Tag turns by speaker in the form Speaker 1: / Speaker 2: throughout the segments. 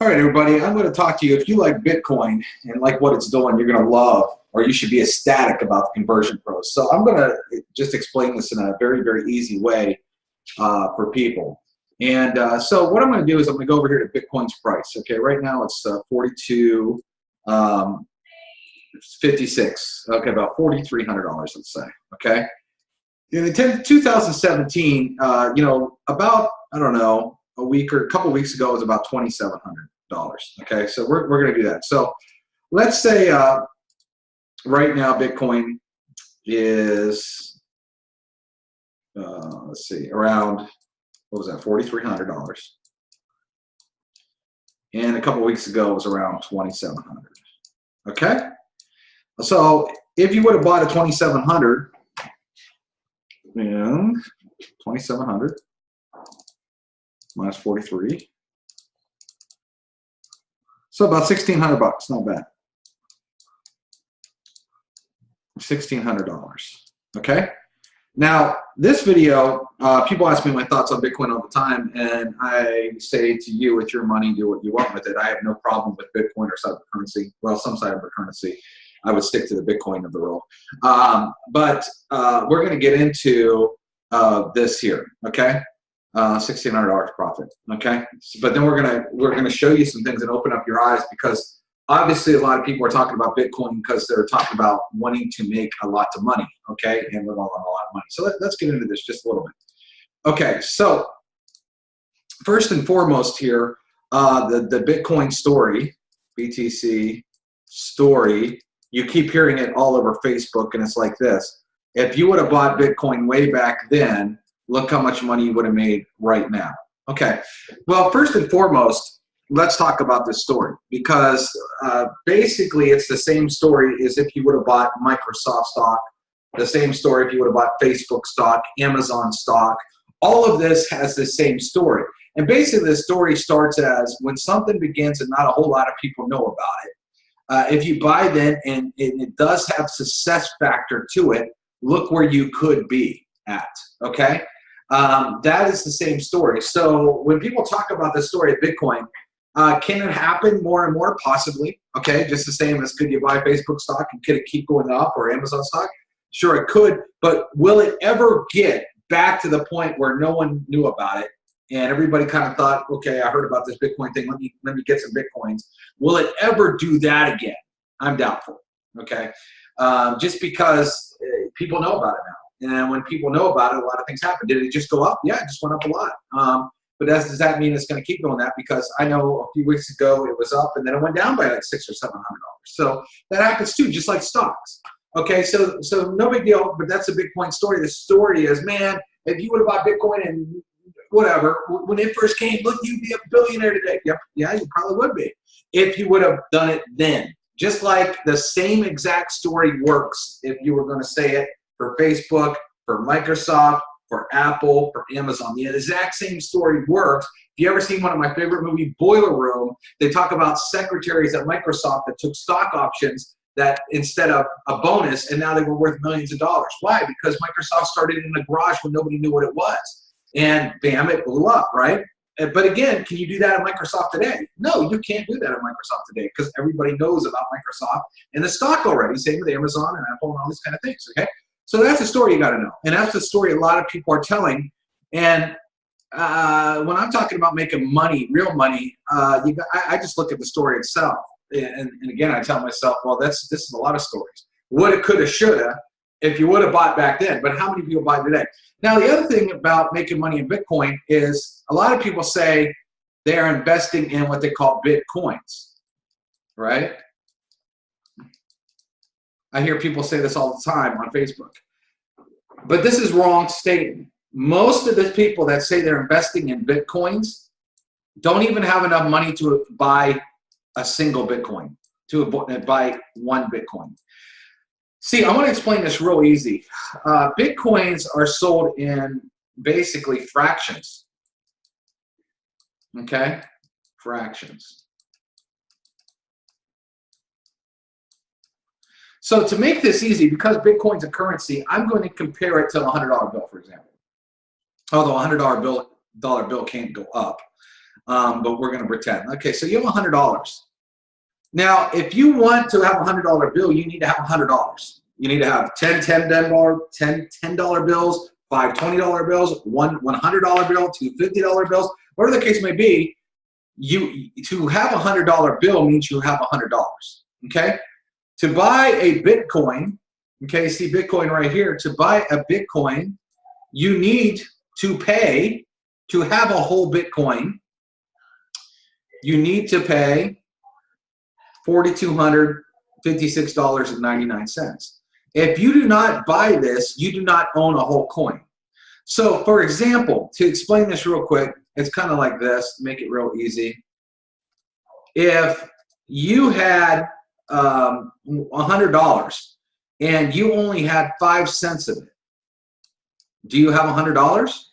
Speaker 1: All right, everybody, I'm going to talk to you. If you like Bitcoin and like what it's doing, you're going to love, or you should be ecstatic about the conversion pros. So I'm going to just explain this in a very, very easy way for people. And so what I'm going to do is I'm going to go over here to Bitcoin's price. Okay, right now it's 42.56. Okay, about $4,300, let's say. Okay. In 2017, about, I don't know, a week or a couple weeks ago, it was about $2,700. Okay, so we're going to do that. So let's say right now Bitcoin is, let's see, around, what was that, $4,300. And a couple weeks ago, it was around $2,700. Okay, so if you would have bought a $2,700, and 2,700 minus 43, so about $1,600. Not bad. $1,600. Okay. Now this video, people ask me my thoughts on Bitcoin all the time, and I say to you, with your money, do what you want with it. I have no problem with Bitcoin or cyber currency. Well, some cyber currency. I would stick to the Bitcoin of the world. But we're going to get into this here, okay? $1,600 profit, okay? But then we're gonna show you some things and open up your eyes, because obviously a lot of people are talking about Bitcoin because they're talking about wanting to make a lot of money, okay, and live on a lot of money. So let's get into this just a little bit. Okay, so first and foremost here, the Bitcoin story, BTC story. You keep hearing it all over Facebook, and it's like this. If you would have bought Bitcoin way back then, look how much money you would have made right now. Okay, well, first and foremost, let's talk about this story, because basically it's the same story as if you would have bought Microsoft stock, the same story if you would have bought Facebook stock, Amazon stock. All of this has the same story. And basically the story starts as when something begins and not a whole lot of people know about it. If you buy then and it does have success factor to it, look where you could be at, okay? That is the same story. So when people talk about the story of Bitcoin, can it happen more and more? Possibly, okay? Just the same as could you buy Facebook stock and could it keep going up, or Amazon stock? Sure, it could, but will it ever get back to the point where no one knew about it and everybody kind of thought, okay, I heard about this Bitcoin thing, let me get some Bitcoins. Will it ever do that again? I'm doubtful, okay? Just because people know about it now. And when people know about it, a lot of things happen. Did it just go up? Yeah, it just went up a lot. But does that mean it's going to keep going that? Because I know a few weeks ago it was up and then it went down by like $600 or $700. So that happens too, just like stocks. Okay, so no big deal, but that's a Bitcoin story. The story is, man, if you would have bought Bitcoin and whatever, when it first came, look, you'd be a billionaire today. Yep, yeah, you probably would be if you would have done it then. Just like the same exact story works if you were going to say it for Facebook, for Microsoft, for Apple, for Amazon. The exact same story works. If you ever seen one of my favorite movies, Boiler Room, they talk about secretaries at Microsoft that took stock options that instead of a bonus, and now they were worth millions of dollars. Why? Because Microsoft started in the garage when nobody knew what it was. And bam, it blew up, right? But again, can you do that at Microsoft today? No, you can't do that at Microsoft today because everybody knows about Microsoft and the stock already. Same with Amazon and Apple and all these kind of things, okay? So that's the story you got to know. And that's the story a lot of people are telling. And when I'm talking about making money, real money, I just look at the story itself. And again, I tell myself, well, this is a lot of stories. Woulda, coulda, shoulda, if you would have bought back then. But how many people buy today? Now, the other thing about making money in Bitcoin is a lot of people say they are investing in what they call Bitcoins, right? I hear people say this all the time on Facebook. But this is wrong statement. Most of the people that say they're investing in Bitcoins don't even have enough money to buy a single Bitcoin, to buy one Bitcoin. See, I want to explain this real easy. Bitcoins are sold in basically fractions. Okay? Fractions. So to make this easy, because Bitcoin's a currency, I'm going to compare it to a $100 bill, for example. Although a $100 bill can't go up. but we're going to pretend. Okay, so you have $100. Now, if you want to have a $100 bill, you need to have $100. You need to have 10 $10 bills, 5 $20 bills, one $100 bill, 2 $50 bills, whatever the case may be. To have a $100 bill means you have $100. Okay, to buy a Bitcoin. Okay, see Bitcoin right here. To buy a Bitcoin, you need to pay to have a whole Bitcoin. You need to pay $4,256.99. If you do not buy this, you do not own a whole coin. So, for example, to explain this real quick, it's kind of like this, make it real easy. If you had $100 and you only had 5 cents of it, do you have $100?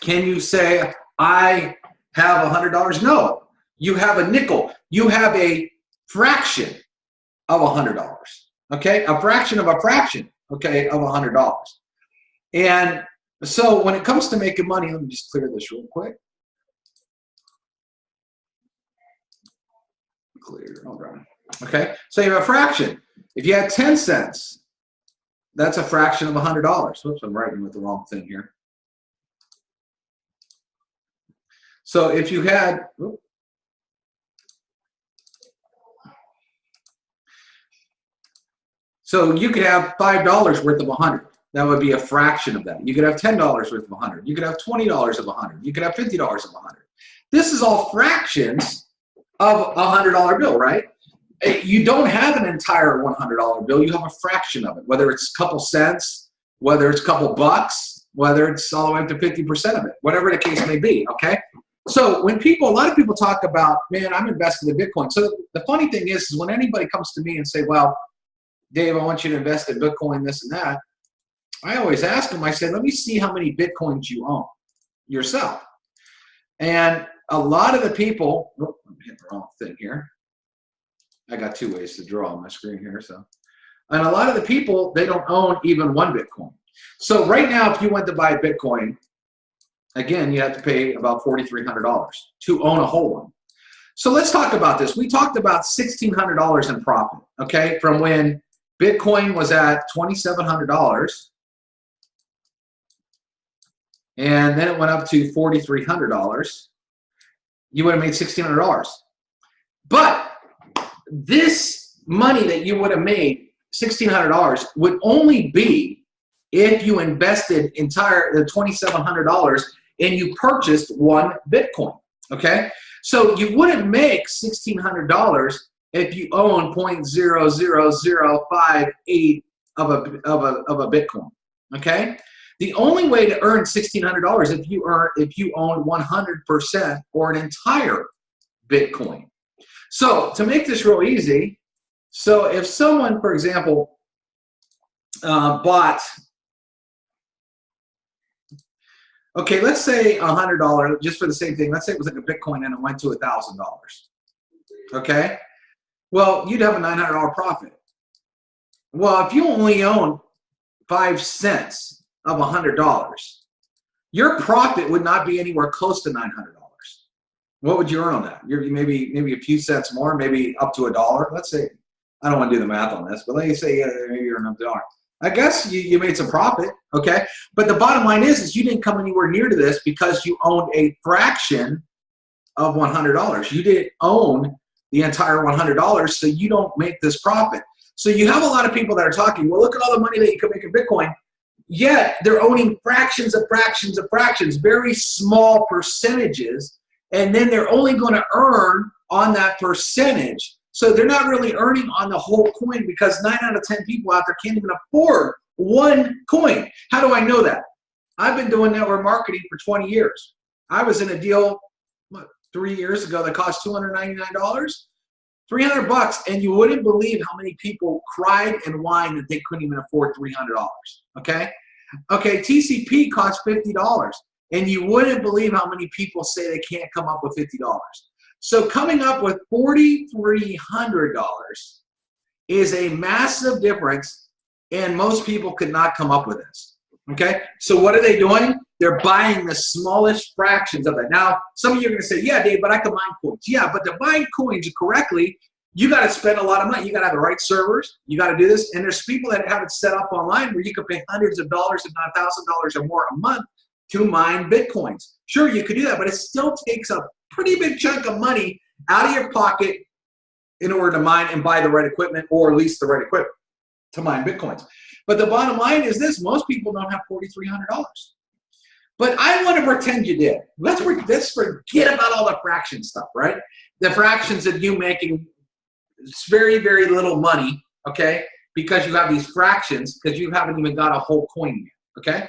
Speaker 1: Can you say, I have $100? No. You have a nickel. You have a fraction of $100. Okay? A fraction of a fraction, okay, of $100. And so when it comes to making money, let me just clear this real quick. Clear, all right. Okay, so you have a fraction. If you had 10 cents, that's a fraction of $100. Whoops, I'm writing with the wrong thing here. So if you had, so you could have $5 worth of 100. That would be a fraction of that. You could have $10 worth of 100. You could have $20 of 100. You could have $50 of 100. This is all fractions of a $100 bill, right? You don't have an entire $100 bill. You have a fraction of it, whether it's a couple cents, whether it's a couple bucks, whether it's all the way up to 50% of it, whatever the case may be, okay? So when a lot of people talk about, man, I'm invested in Bitcoin. So the funny thing is when anybody comes to me and say, well, Dave, I want you to invest in Bitcoin, this and that, I always ask them, I say, let me see how many Bitcoins you own yourself. And a lot of the people, oh, I'm hitting the wrong thing here. I got 2 ways to draw on my screen here. So, and a lot of the people, they don't own even 1 Bitcoin. So right now, if you went to buy a Bitcoin, again, you have to pay about $4,300 to own a whole one. So let's talk about this. We talked about $1,600 in profit, okay, from when Bitcoin was at $2,700, and then it went up to $4,300. You would have made $1,600. But this money that you would have made, $1,600, would only be if you invested the $2,700 and you purchased 1 Bitcoin. Okay, so you wouldn't make $1,600 if you own 0.00058 of a Bitcoin. Okay, the only way to earn $1,600 if you own 100% or an entire Bitcoin. So to make this real easy, so if someone, for example, bought, okay, let's say $100, just for the same thing, let's say it was like a Bitcoin and it went to $1,000. Okay, well, you'd have a $900 profit. Well, if you only own 5 cents of $100, your profit would not be anywhere close to $900. What would you earn on that? Maybe a few cents more, maybe up to $1. Let's say, I don't want to do the math on this, but let's say maybe you're $1. I guess you made some profit, okay? But the bottom line is you didn't come anywhere near to this because you owned a fraction of $100. You didn't own the entire $100, so you don't make this profit. So you have a lot of people that are talking, well, look at all the money that you can make in Bitcoin, yet they're owning fractions of fractions of fractions, very small percentages, and then they're only going to earn on that percentage. So they're not really earning on the whole coin because 9 out of 10 people out there can't even afford 1 coin. How do I know that? I've been doing network marketing for 20 years. I was in a deal 3 years ago that cost $299, $300, and you wouldn't believe how many people cried and whined that they couldn't even afford $300. Okay? Okay, TCP costs $50. And you wouldn't believe how many people say they can't come up with $50. So coming up with $4,300 is a massive difference, and most people could not come up with this. Okay? So what are they doing? They're buying the smallest fractions of it. Now, some of you are going to say, yeah, Dave, but I can mine coins. Yeah, but to mine coins correctly, you got to spend a lot of money. You got to have the right servers. You got to do this. And there's people that have it set up online where you could pay hundreds of dollars, if not $1,000 or more a month to mine Bitcoins. Sure, you could do that, but it still takes a pretty big chunk of money out of your pocket in order to mine and buy the right equipment or lease the right equipment to mine Bitcoins. But the bottom line is this: most people don't have $4,300. But I want to pretend you did. Let's forget about all the fraction stuff, right? The fractions of you making very, very little money, okay? Because you have these fractions, because you haven't even got a whole coin yet, okay?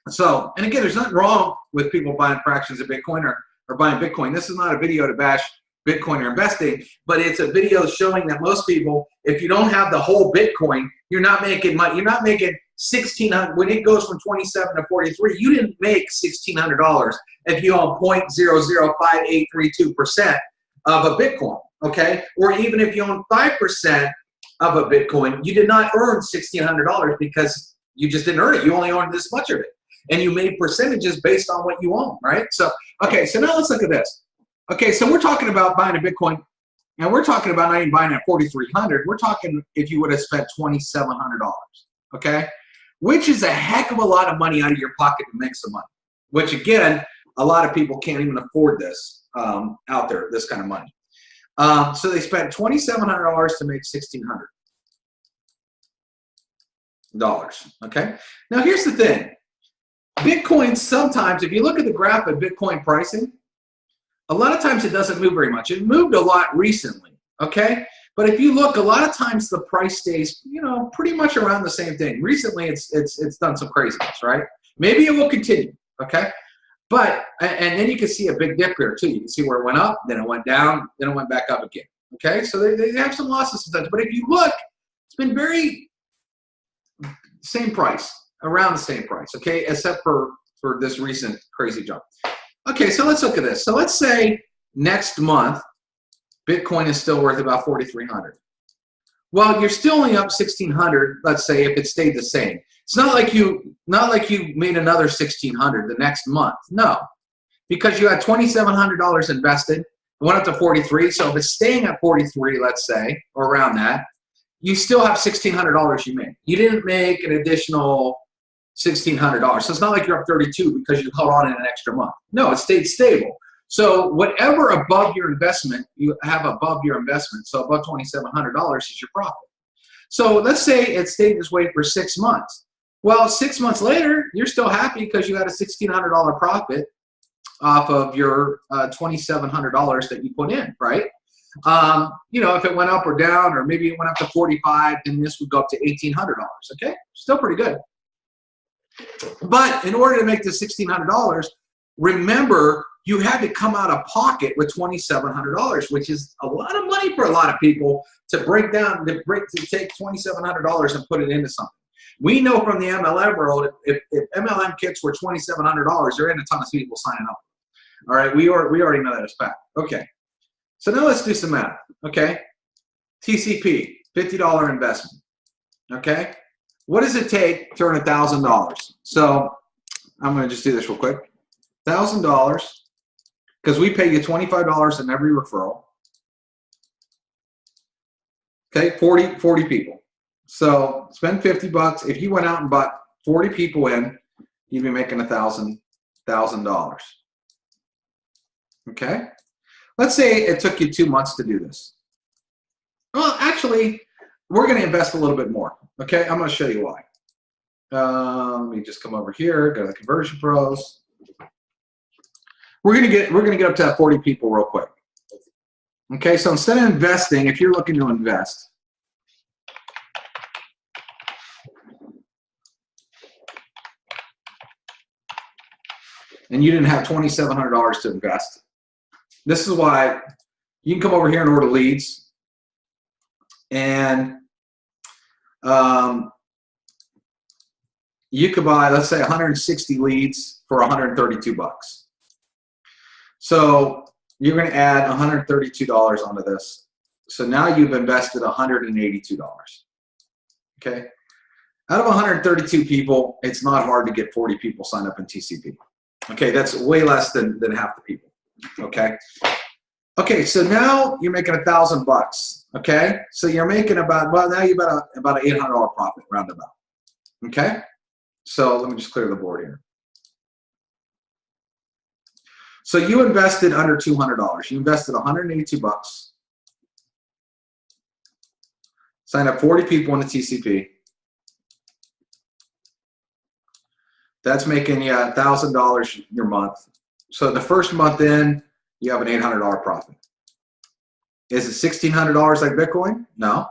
Speaker 1: So, and again, there's nothing wrong with people buying fractions of Bitcoin or buying Bitcoin. This is not a video to bash Bitcoin or investing, but it's a video showing that most people, if you don't have the whole Bitcoin, you're not making money. You're not making $1,600 when it goes from 27 to 43. You didn't make $1,600 if you own 0.005832% of a Bitcoin, okay? Or even if you own 5% of a Bitcoin, you did not earn $1,600 because you just didn't earn it. You only owned this much of it, and you made percentages based on what you own, right? So, okay, so now let's look at this. Okay, so we're talking about buying a Bitcoin, and we're talking about not even buying at 4,300. We're talking if you would have spent $2,700, okay? Which is a heck of a lot of money out of your pocket to make some money. Which again, a lot of people can't even afford this out there, this kind of money. So they spent $2,700 to make $1,600. Okay. Now here's the thing. Bitcoin sometimes, if you look at the graph of Bitcoin pricing, a lot of times it doesn't move very much. It moved a lot recently, okay? But if you look, a lot of times the price stays, you know, pretty much around the same thing. Recently, it's done some craziness, right? Maybe it will continue, okay? But, and then you can see a big dip here too. You can see where it went up, then it went down, then it went back up again, okay? So they have some losses sometimes. But if you look, it's been very same price, around the same price, okay? Except for this recent crazy jump. Okay, so let's look at this. So let's say next month, Bitcoin is still worth about 4,300. Well, you're still only up 1,600. Let's say if it stayed the same. It's not like you made another 1,600 the next month. No, because you had $2,700 invested. It went up to 43. So if it's staying at 43, let's say, or around that, you still have $1,600 you made. You didn't make an additional $1,600. So it's not like you're up 32 because you held on in an extra month. No, it stayed stable. So whatever above your investment, you have above your investment. So above $2,700 is your profit. So let's say it stayed this way for 6 months. Well, 6 months later, you're still happy because you had a $1,600 profit off of your $2,700 that you put in, right? You know, if it went up or down, or maybe it went up to 45, then this would go up to $1,800. Okay, still pretty good. But in order to make the $1,600, remember, you had to come out of pocket with $2,700, which is a lot of money for a lot of people to take $2,700 and put it into something. We know from the MLM world, if MLM kits were $2,700, there ain't a ton of people signing up. All right, we already know that as fact. Okay, so now let's do some math. Okay, TCP, $50 investment. Okay, what does it take to earn $1,000? So I'm going to just do this real quick. $1,000, because we pay you $25 in every referral. Okay, 40 people. So spend $50. If you went out and bought 40 people in, you'd be making $1,000. Okay, let's say it took you 2 months to do this. Well, actually, we're going to invest a little bit more. Okay, I'm going to show you why. Let me just come over here, go to the conversion pros. We're gonna get up to that 40 people real quick. Okay, so instead of investing, if you're looking to invest, and you didn't have $2,700 to invest, this is why you can come over here and order leads, and you could buy, let's say, 160 leads for $132. So you're going to add $132 onto this. So now you've invested $182. Okay, Out of 132 people, it's not hard to get 40 people signed up in TCP. Okay, that's way less than half the people. Okay. Okay, so now you're making $1,000. Okay, so you're making about, well, now you're about an $800 profit roundabout. Okay, so let me just clear the board here. So you invested under $200. You invested 182 bucks. Signed up 40 people in the TCP. That's making you $1,000 your month. So the first month in, you have an $800 profit. Is it $1,600 like Bitcoin? No.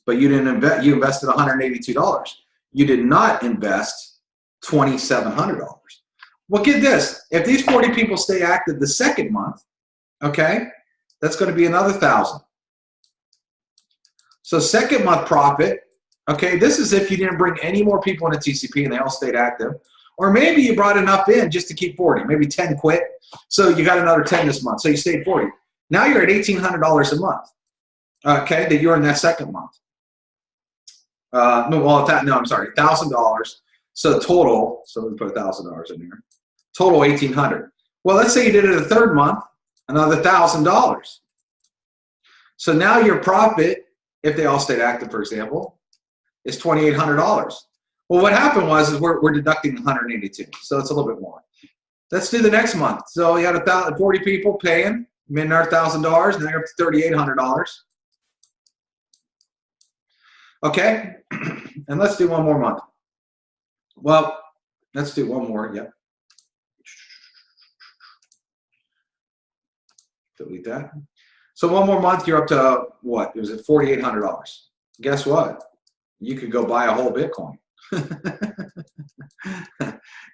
Speaker 1: But you didn't invest. You invested $182. You did not invest $2,700. Well, get this. If these 40 people stay active the second month, okay, that's going to be another $1,000. So second month profit, okay, this is if you didn't bring any more people into TCP and they all stayed active. Or maybe you brought enough in just to keep 40. Maybe 10 quit. So you got another 10 this month. So you stayed 40. Now you're at $1,800 a month, okay, that you're in that second month. I'm sorry, $1,000. So total, so let me put $1,000 in here. Total $1,800. Well, let's say you did it the third month, another $1,000. So now your profit, if they all stayed active, for example, is $2,800. Well, what happened was we're deducting 182, so it's a little bit more. Let's do the next month. So you had 40 people paying, made another $1,000. Now you're up to $3,800. Okay, and let's do one more month. Well, let's do one more. Yep. Delete that. So one more month, you're up to what? It was at $4,800. Guess what? You could go buy a whole Bitcoin.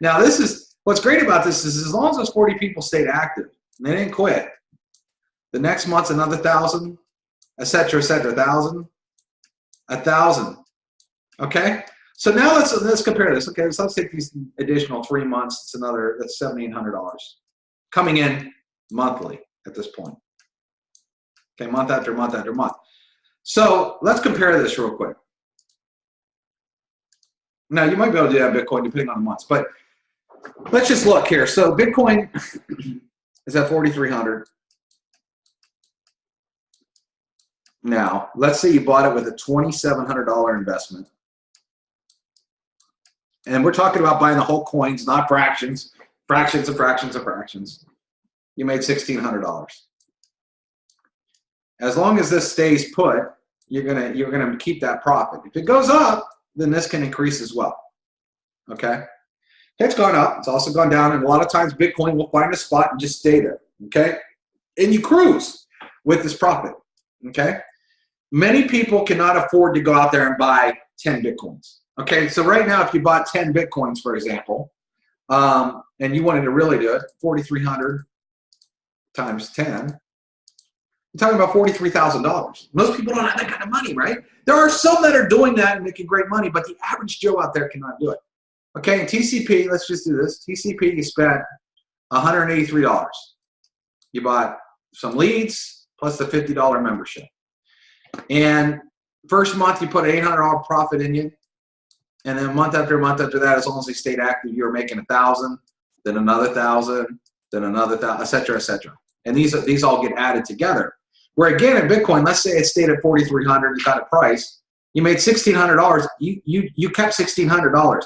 Speaker 1: Now, this is what's great about this is as long as those 40 people stayed active and they didn't quit, the next month's another 1,000, et cetera, 1,000, 1,000. Okay. So now let's compare this. Okay, so let's take these additional 3 months. It's that's $7,800 coming in monthly at this point. Okay, month after month after month. So let's compare this real quick. Now you might be able to do that Bitcoin depending on the months, but let's just look here. So Bitcoin is at 4,300. Now, let's say you bought it with a $2,700 investment. And we're talking about buying the whole coins, not fractions, fractions of fractions of fractions. You made $1,600. As long as this stays put, you're gonna keep that profit. If it goes up, then this can increase as well. Okay? It's gone up. It's also gone down. And a lot of times Bitcoin will find a spot and just stay there. Okay? And you cruise with this profit. Okay? Many people cannot afford to go out there and buy 10 Bitcoins. Okay? So right now, if you bought 10 Bitcoins, for example, and you wanted to really do it, 4,300 times 10, you're talking about $43,000. Most people don't have that kind of money, right? There are some that are doing that and making great money, but the average Joe out there cannot do it. Okay, in TCP, let's just do this. TCP, you spent $183. You bought some leads plus the $50 membership. And first month, you put an $800 profit in you. And then month after that, as long as they stayed active, you were making 1,000, then another 1,000, then another 1,000, et cetera, et cetera. And these all get added together. Where again, in Bitcoin, let's say it stayed at 4,300, you got a price, you made $1,600, you kept $1,600.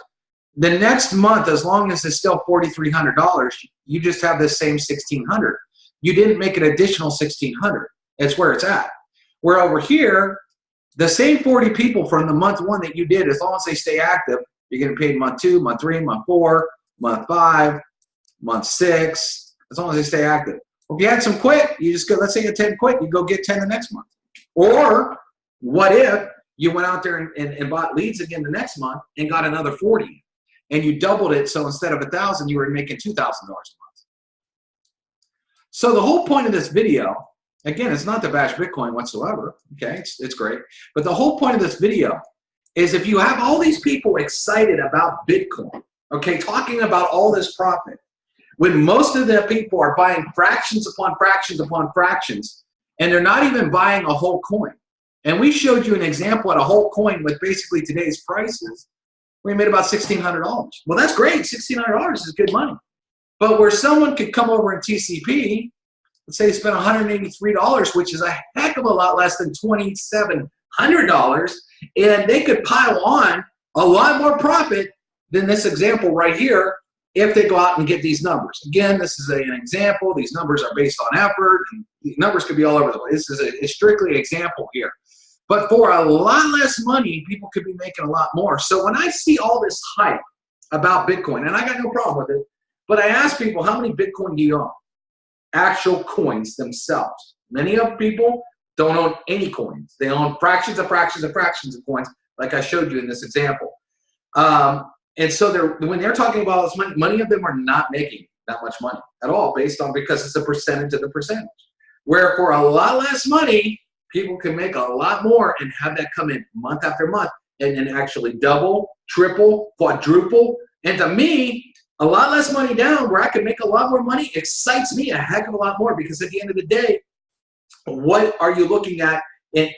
Speaker 1: The next month, as long as it's still $4,300, you just have this same $1,600. You didn't make an additional $1,600. It's where it's at. Where over here, the same 40 people from the month 1 that you did, as long as they stay active, you're getting paid month 2, month 3, month 4, month 5, month 6, as long as they stay active. If you had some quit, you just go, let's say you had 10 quit, you go get 10 the next month. Or what if you went out there and bought leads again the next month and got another 40 and you doubled it, so instead of 1,000, you were making $2,000 a month. So the whole point of this video, again, it's not to bash Bitcoin whatsoever, okay? It's great. But the whole point of this video is if you have all these people excited about Bitcoin, okay, talking about all this profit, when most of the people are buying fractions upon fractions upon fractions, and they're not even buying a whole coin. And we showed you an example at a whole coin with basically today's prices. We made about $1,600. Well, that's great. $1,600 is good money. But where someone could come over in TCP, let's say they spent $183, which is a heck of a lot less than $2,700, and they could pile on a lot more profit than this example right here if they go out and get these numbers. Again, this is an example. These numbers are based on effort, and the numbers could be all over the place. This is a strictly example here. But for a lot less money, people could be making a lot more. So when I see all this hype about Bitcoin, and I got no problem with it, but I ask people, how many Bitcoin do you own? Actual coins themselves. Many of people don't own any coins. They own fractions of fractions of fractions of coins, like I showed you in this example. And so when they're talking about this money, many of them are not making that much money at all, because it's a percentage of the percentage. Where for a lot less money, people can make a lot more and have that come in month after month and then actually double, triple, quadruple. And to me, a lot less money down where I can make a lot more money excites me a heck of a lot more, because at the end of the day, what are you looking at in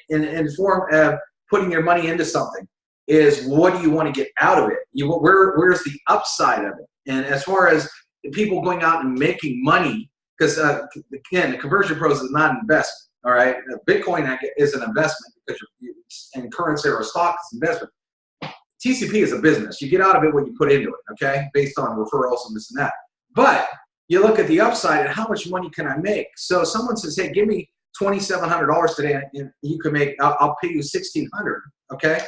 Speaker 1: form of putting your money into something is what do you want to get out of it? Where's the upside of it? And as far as people going out and making money, because again, the Conversion Pros is not an investment, all right? Bitcoin is an investment because in currency or a stock, it's investment. TCP is a business. You get out of it what you put into it, okay? Based on referrals and this and that. But you look at the upside and how much money can I make? So someone says, hey, give me $2,700 today and you can make, I'll pay you $1,600, okay?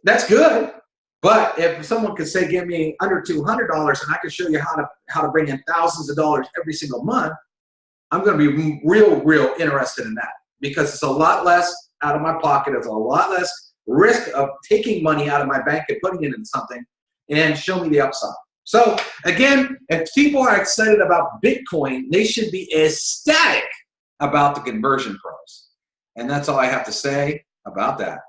Speaker 1: That's good. But if someone could say, give me under $200 and I can show you how to bring in thousands of dollars every single month, I'm going to be real interested in that, because it's a lot less out of my pocket. It's a lot less risk of taking money out of my bank and putting it into something, and show me the upside. So again, if people are excited about Bitcoin, they should be ecstatic about the Conversion Pros. And that's all I have to say about that.